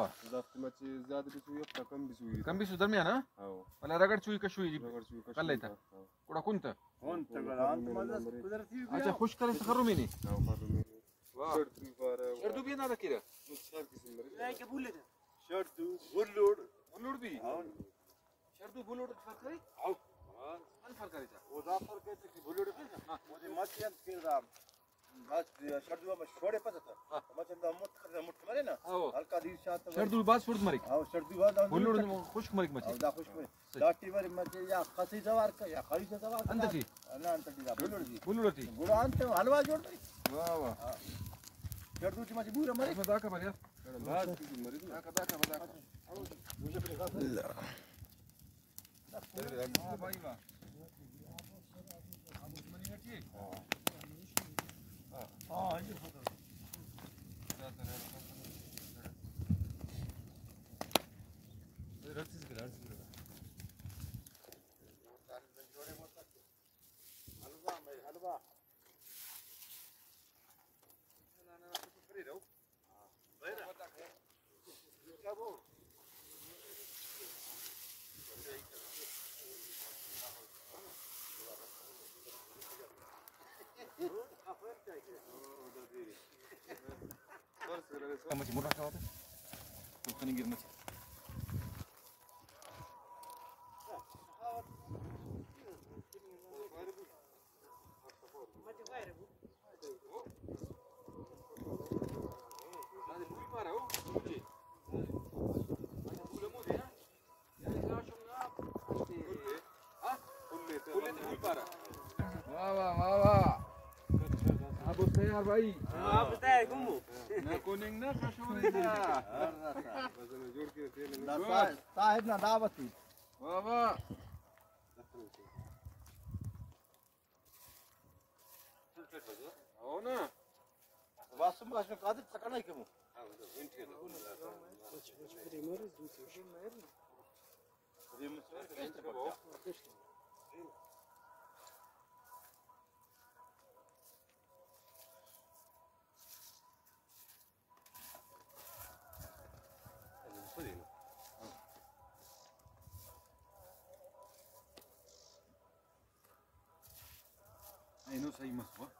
ضغط ماشي زاد بشوية كم بشوية كم بيسو درميان ها؟ ولا رقد شوي كشوي قليتها كودا كنت अच्छा खुश करे खरुमेनी शर्दू भी ना दकीरा लाइक भूले थे शर्दू बुल्लुड बुल्लुड भी शर्दू बुल्लुड फर्क करे आओ कौन फर्क करे था वो जा फर्क है कि बुल्लुड हां मुझे मत याद कर रहा बस शर्दू में छोड़े पता था मतलब मुठ मारे ना हल्का दी शात शर्दू बास फुर्द मरिक आओ शर्दू बाद बुल्लुड खुश मरिक मची दा खुश मरिक दाटी मरे मचे या खसी जवार का या खरी जवार अंत थी ना अंत दी बुल्लुड थी गुड़ा अंत हलवा जोड़ दे वाह वाह शर्दू ची मची बुरा मरिक मैं दाका मरिया बास की मरिक दाका मुझे अपने खास ला भाई वाह अब मनी हटी हां ये फोटो रत्तीस ग्लास हलवा masih murah kau tu, bukan yang masih. Abu saya भाई आप बताए घूमो ना कोनिंग ना कशोरी ना जोड़ के तेल ना साहिब ना दावती वाह वाह हो ना वासम का में कादर सकना है क्यों हां विंटर कुछ प्रीमियर दूसरी premier Ini saya masuk.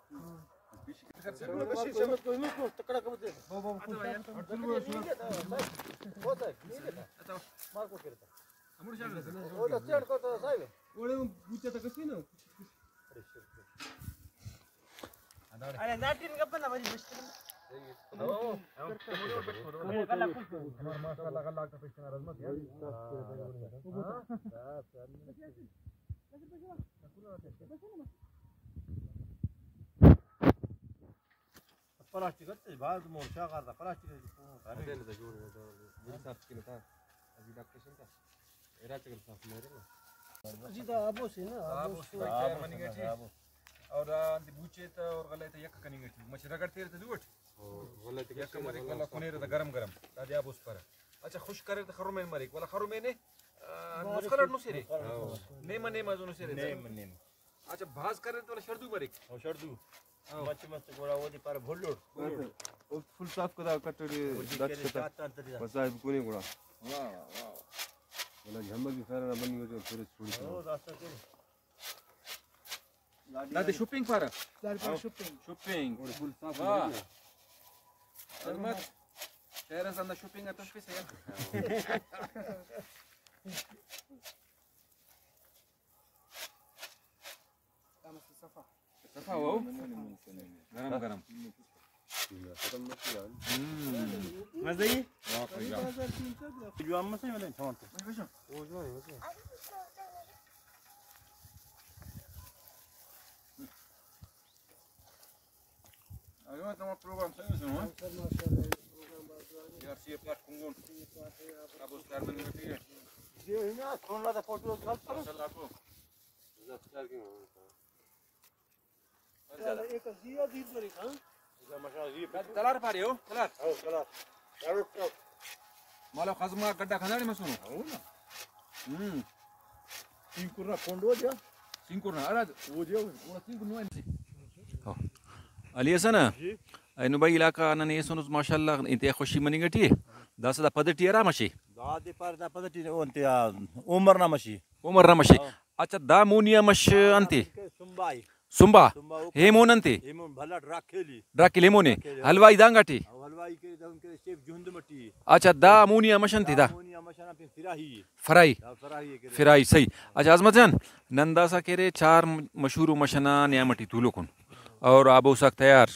Plastic है बाहर तो मोर्चा करता प्लास्टिक है अरे ले जा जोड़ मेरी साफ की ना अभी डॉक्टर का एरा चल साफ मेरे ना जी तो आबो से ना आबो से मनी गई और अंत बूचे तो और गले तो एक कनी गई मछ रगड़ तेल तो दूट गले तो एक मरे गला कोने तो गरम गरम दादी आबो उस पर अच्छा खुश करे तो खरो में मरे वाला खरो में ने मुस्कलर नो सिरे नेम नेम जो नो सिरे नेम अच्छा भाज करे तो शर्दू मरे और शर्दू मच मस्त गोड़ा वो दी पर भुल्लुड वो फुल साफ कदा कटोरी दच कता बसाई कोनी गोड़ा वाह वाह वाला झम्मा की फेरा बनी हो जो फिर छोड़ी ओ रास्ता के दादी शॉपिंग पर शॉपिंग फुल साफ वाह अलमत शहर संदा शॉपिंग आता फिर से सफा वो गरम गरम मज़े ही जो हम से मिले छांटे वो जो है अरे तो हम प्रोग्राम सही सुनो यार सी प्लाट कुंगोन अब उस कार में नहीं है ये ना सोना का फोटो गलत करो चला को ज़्यादा क्यों एक जिया दी दरी हां इधर मशा जी तलार पारे हो तलार हो तलार यार माला खजमा गड्ढा खनाड़ी में सुनो हो ना सिंकुरना कोंडो जा सिंकुरना अरे वो जो वो सिंकुरना हो Ali Hasan inu bay ilaka na ne sunus mashallah inte khoshi mani gati Das da padati era mashi. Da de par da padati onte Umar na mashi. Umar Ramashi. Acha da munia mash anti. Sumbai. Sumba. Hemon anti. Hemon bhala rakeli. Draki lemone. Halwai dangati. Halwai ke da unke chef jund mati. Acha da munia mash anti da. Munia mashana pe firahi. Farai. Firahi ke. Firai सही अच्छा अजमत जान नंदासा केरे चार मशहूर मशना न्यामटी तुलोकुन और आबो सक तैयार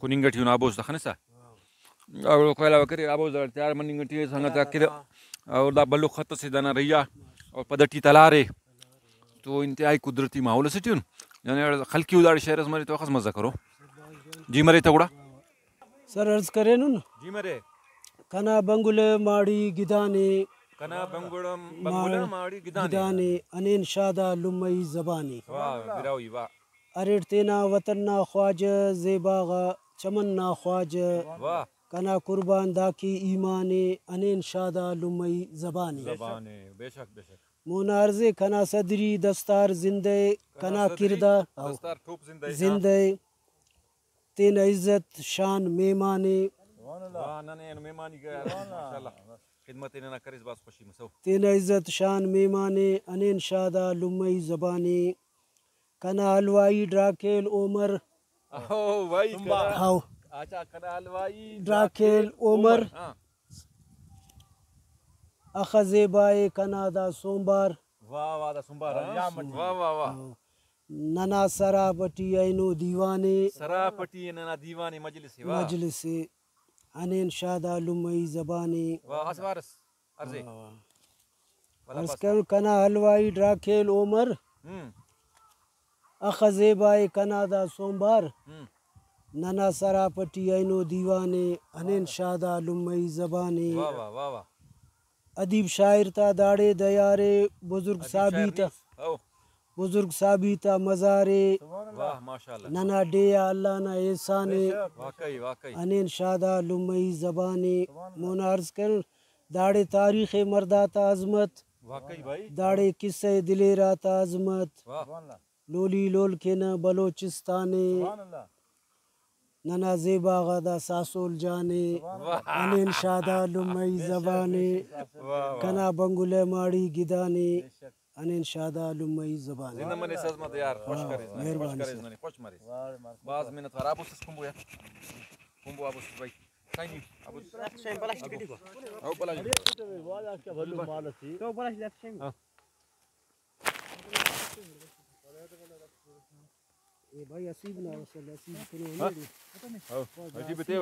कुनिंगटी उन आबो दखनसा और कोयला वकरे आबो तैयार मनिंगटी संगत केरे और दा बल्लो खत से दाना रैया और पदटी तलारे तो इंतहाई कुदरती माहौल से ट्यून यानी खलकी उदार शहर मरे तो खस मजा करो जी मरे तगड़ा सर अर्ज करे नु जी मरे कना बंगुले माड़ी गिदाने कना बंगुला माड़ी गिदाने अनेन शादा लुमई जबानी वाह बिरावी वाह अरेट तेना वतन्ना ख्वाज जेबागा चमन्ना ख्वाज वाह कना कुर्बान दाकी ईमाने अनेन शादा लुमई जबानी जबाने बेशक बेशक मुनारजे कना सदरी दस्तार जिंदे कना किरदा दस्तार ठोप जिंदे तेन इज्जत शान मेमाने वाह नने मेहमानी गया माशाल्लाह खिदमत इन्हें करिस बास खुशी मसो तेन इज्जत शान मेमाने अनेन शादा लुमई जबानी कना हलवाई ड्राकेल ओमर ओ भाई हाउ अच्छा कना हलवाई ड्राकेल ओमर अखजेबाए कनादा सोमवार वाह वाह दा सुंबार वाह वाह वाह नना सरापटी ऐनो दीवाने सरापटी नना दीवानी मजलिस वाह मजलिस अनेन शादा लुमई जबानी वाह असवारस अर्जे अस्कर कना हलवाई ड्राकेल ओमर अखजेबाए कनादा सोमवार नना सरापटी ऐनो दीवाने अनेन शादा लुमई जबानी वाह वाह वाह वाह अदीब शायर ता दाड़े दयारे बुजुर्ग साबिता बुजुर्ग साबिता मजारे वाह माशाल्लाह नना डेया अल्लाह ना एहसाने वाकई वाकई अनेन शादा लुमई जबानी मुनार्ज कर दाड़े तारीख मर्दाता अजमत वाकई भाई दाड़े किस्से दिलेराता अजमत वाह लोली लोल के न बलोचिस्ताने नना जेबा गदा सासोल जाने अनेन शादा लुमई जबाने कना बंगुले माड़ी गिदाने अनेन शादा लुमई जबाने जिंदा मने सजमत यार खुश करे मेहरबानी खुश मारे बाज मिनट खराब उस कुंबो यार कुंबो अबुस भाई काई अबुस शेम बलाश टिकटी को औ बलाश वाला क्या भल्लू माल थी तो बलाश लेफ्ट शेम ए भाई असीब ना वसल असीब करो हां अजीब ते